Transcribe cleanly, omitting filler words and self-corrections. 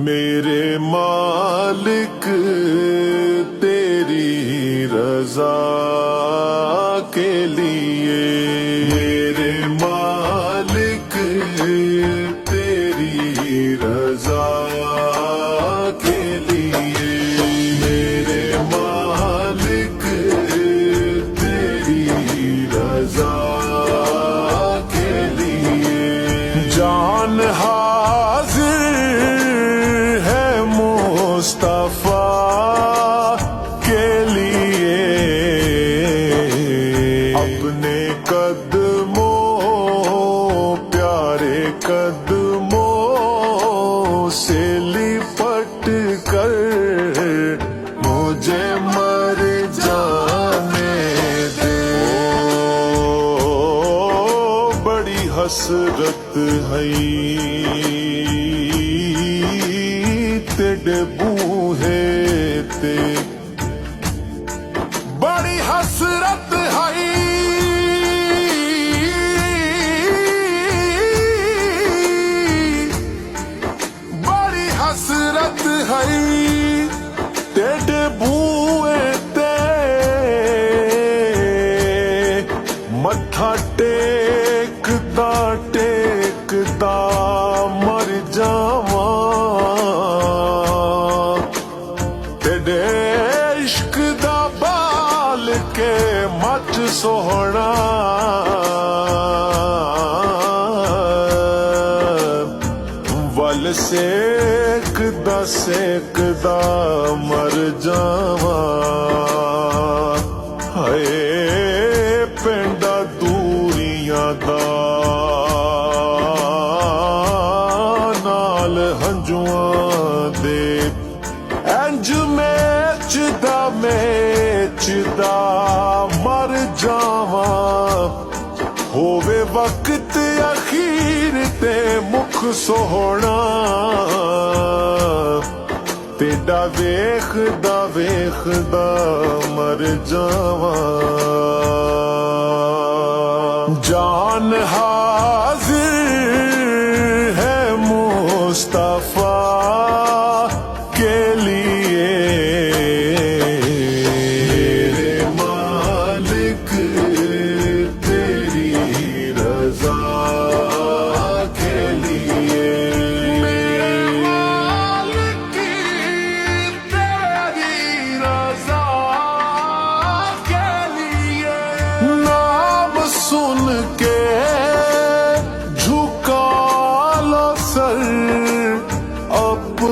मेरे मालिक तेरी रजा के लिए, मेरे मालिक तेरी रजा के लिए, मेरे मालिक तेरी रजा के लिए। जान हाजिर है मुस्तफा के लिए, अपने कदमों प्यारे कदमों से लिपट कर मुझे मर जाने दे। बड़ी हसरत है तेरे बूहे ते, बड़ी हसरत है बड़ी हसरत है तेरे बूहे ते। मत्था टेकदा टेकदा मर जावा, तेरे इश्क दा बाल के मच सोहना। वल सेकदा सेकदा मर जावा, हाय पेंडा दूरियां दा नाल हंजुआं दे। इंज मेचदा मर जावा, होवे वक्त अखीर ते मुख सोहना। तेरा वेखदा वेखदा मर जावा। जान हा